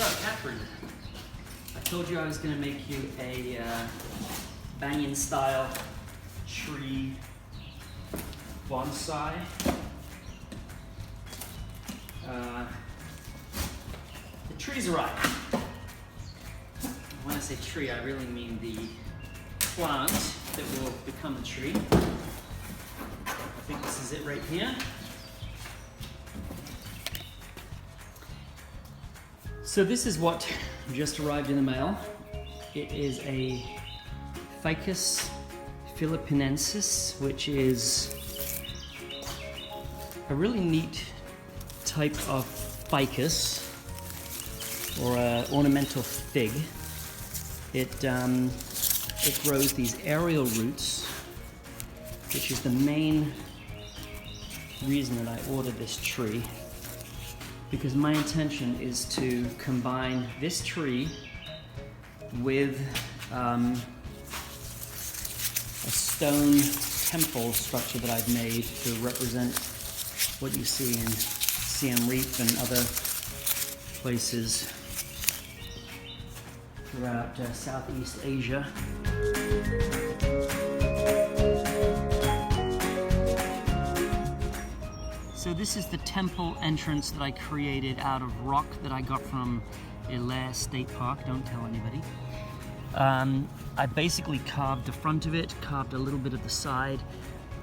So, Kathryn, I told you I was going to make you a banyan style tree bonsai. The tree's arrived. When I say tree, I really mean the plant that will become the tree. I think this is it right here. So this is what just arrived in the mail. It is a ficus philippinensis, which is a really neat type of ficus, or an ornamental fig. It grows these aerial roots, which is the main reason that I ordered this tree, because my intention is to combine this tree with a stone temple structure that I've made to represent what you see in Siem Reap and other places throughout Southeast Asia. So this is the temple entrance that I created out of rock that I got from Ilaire State Park. Don't tell anybody. I basically carved the front of it, carved a little bit of the side.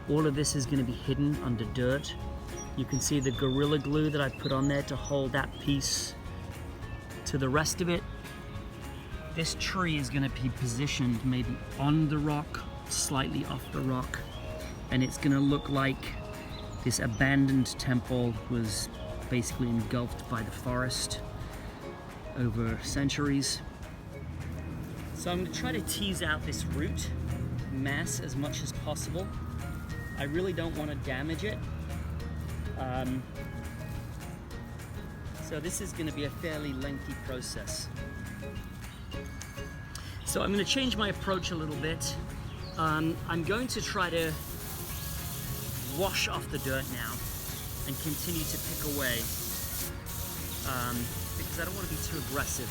All of this is going to be hidden under dirt. You can see the Gorilla Glue that I put on there to hold that piece to the rest of it. This tree is going to be positioned maybe on the rock, slightly off the rock, and it's going to look like this abandoned temple was basically engulfed by the forest over centuries. So I'm going to try to tease out this root mass as much as possible. I really don't want to damage it. So this is going to be a fairly lengthy process. So I'm going to change my approach a little bit. I'm going to try to wash off the dirt now and continue to pick away, because I don't want to be too aggressive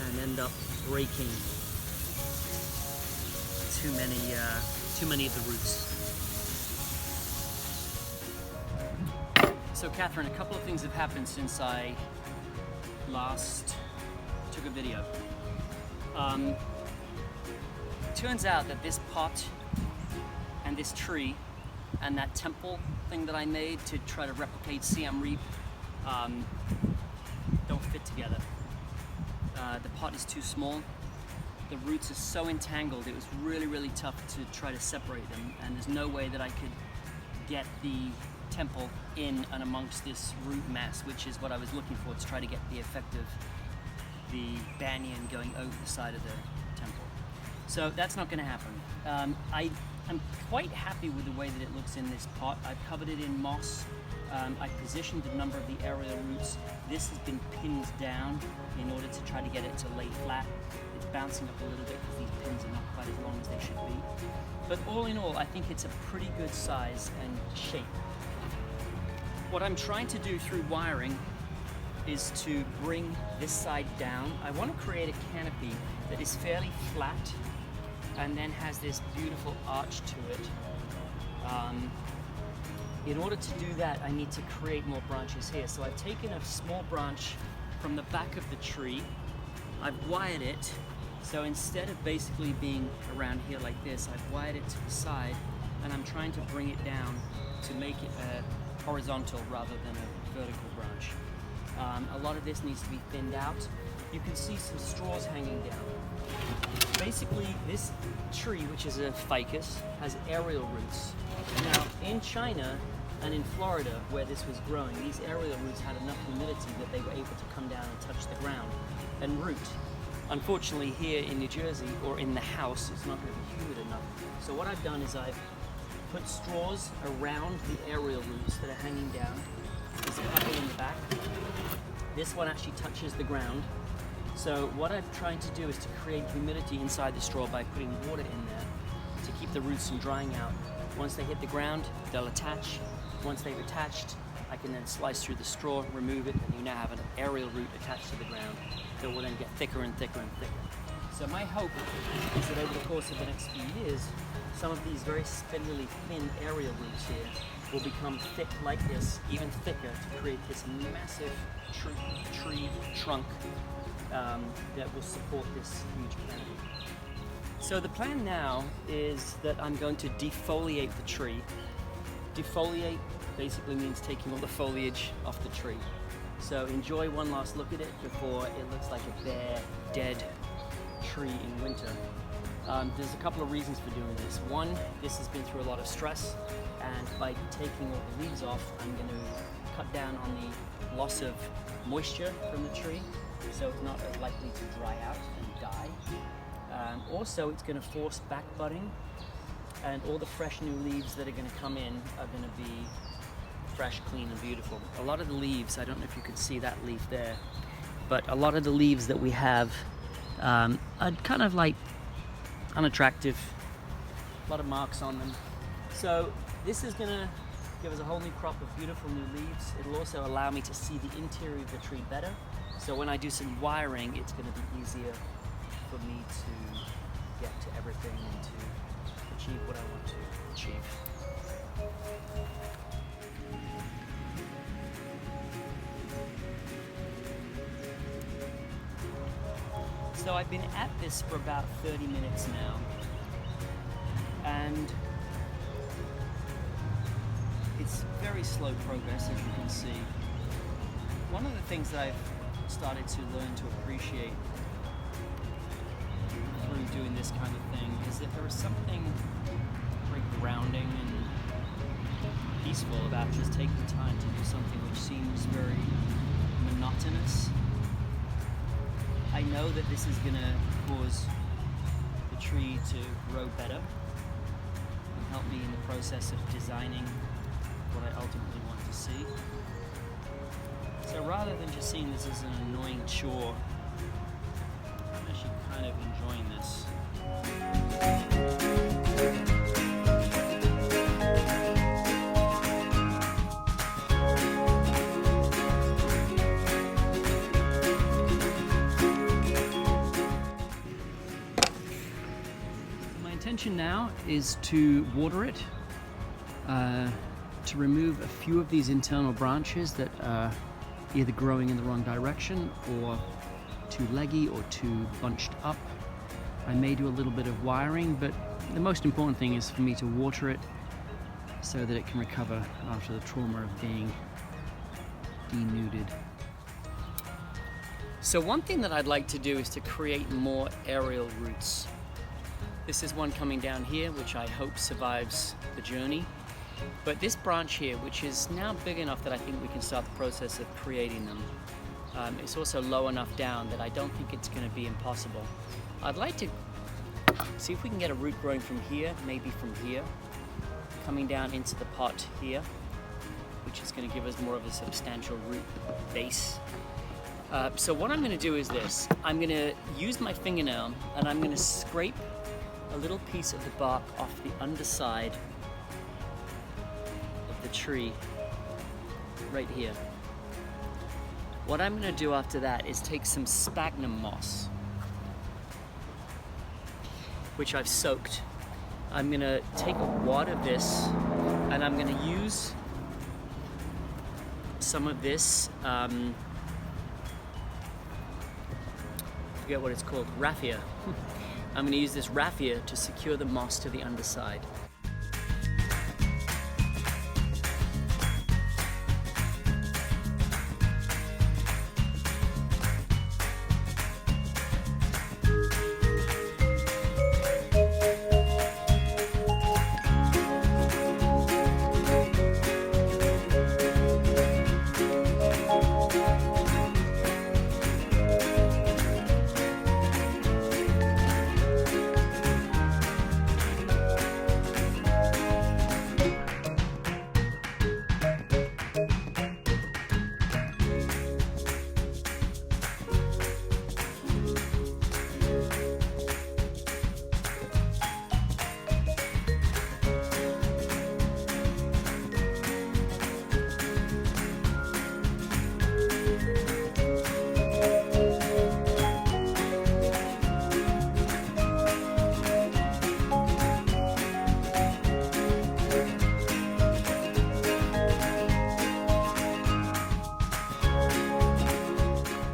and end up breaking too many of the roots. So Kathryn, a couple of things have happened since I last took a video. Turns out that this pot and this tree and that temple thing that I made to try to replicate Siem Reap don't fit together. The pot is too small. The roots are so entangled, it was really, really tough to try to separate them, and there's no way that I could get the temple in and amongst this root mass, which is what I was looking for, to try to get the effect of the banyan going over the side of the temple. So that's not going to happen. I'm quite happy with the way that it looks in this pot. I've covered it in moss. I positioned a number of the aerial roots. This has been pinned down in order to try to get it to lay flat. It's bouncing up a little bit because these pins are not quite as long as they should be. But all in all, I think it's a pretty good size and shape. What I'm trying to do through wiring is to bring this side down. I want to create a canopy that is fairly flat and then has this beautiful arch to it. In order to do that, I need to create more branches here. So I've taken a small branch from the back of the tree, I've wired it, so instead of basically being around here like this, I've wired it to the side, and I'm trying to bring it down to make it a horizontal rather than a vertical branch. A lot of this needs to be thinned out. You can see some straws hanging down. Basically, this tree, which is a ficus, has aerial roots. Now, in China and in Florida, where this was growing, these aerial roots had enough humidity that they were able to come down and touch the ground and root. Unfortunately, here in New Jersey, or in the house, it's not going to be humid enough. So what I've done is I've put straws around the aerial roots that are hanging down. There's a couple in the back. This one actually touches the ground. So what I'm trying to do is to create humidity inside the straw by putting water in there to keep the roots from drying out. Once they hit the ground, they'll attach. Once they've attached, I can then slice through the straw, remove it, and you now have an aerial root attached to the ground that will then get thicker and thicker and thicker. So my hope is that over the course of the next few years, some of these very spindly, thin aerial roots here will become thick like this, even thicker, to create this massive tree trunk that will support this huge canopy. So the plan now is that I'm going to defoliate the tree. Defoliate basically means taking all the foliage off the tree. So enjoy one last look at it before it looks like a bare, dead tree in winter. There's a couple of reasons for doing this. One, this has been through a lot of stress, and by taking all the leaves off, I'm going to cut down on the loss of moisture from the tree, so it's not as likely to dry out and die. Also, it's going to force back budding, and all the fresh new leaves that are going to come in are going to be fresh, clean, and beautiful. A lot of the leaves, I don't know if you can see that leaf there, but a lot of the leaves that we have are kind of like unattractive, a lot of marks on them. So this is going to give us a whole new crop of beautiful new leaves. It'll also allow me to see the interior of the tree better. So when I do some wiring, it's going to be easier for me to get to everything and to achieve what I want to achieve. So I've been at this for about 30 minutes now, and it's very slow progress, as you can see. One of the things that I've started to learn to appreciate through doing this kind of thing is that there is something very grounding and peaceful about just taking time to do something which seems very monotonous. I know that this is going to cause the tree to grow better and help me in the process of designing what I ultimately want to see. So rather than just seeing this as an annoying chore, I'm actually kind of enjoying this. Intention now is to water it, to remove a few of these internal branches that are either growing in the wrong direction or too leggy or too bunched up. I may do a little bit of wiring, but the most important thing is for me to water it so that it can recover after the trauma of being denuded. So one thing that I'd like to do is to create more aerial roots. This is one coming down here, which I hope survives the journey. But this branch here, which is now big enough that I think we can start the process of creating them, it's also low enough down that I don't think it's going to be impossible. I'd like to see if we can get a root growing from here, maybe from here, coming down into the pot here, which is going to give us more of a substantial root base. So what I'm going to do is this. I'm going to use my fingernail and I'm going to scrape a little piece of the bark off the underside of the tree right here. What I'm going to do after that is take some sphagnum moss, which I've soaked. I'm going to take a wad of this and I'm going to use some of this, I forget what it's called, raffia. I'm going to use this raffia to secure the moss to the underside.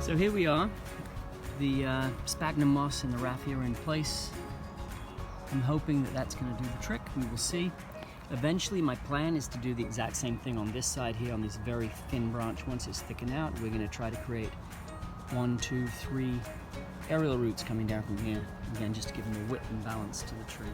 So here we are. The sphagnum moss and the raffia are in place. I'm hoping that that's going to do the trick. We will see. Eventually, my plan is to do the exact same thing on this side here, on this very thin branch. Once it's thickened out, we're going to try to create 1, 2, 3 aerial roots coming down from here. Again, just to give them a width and balance to the tree.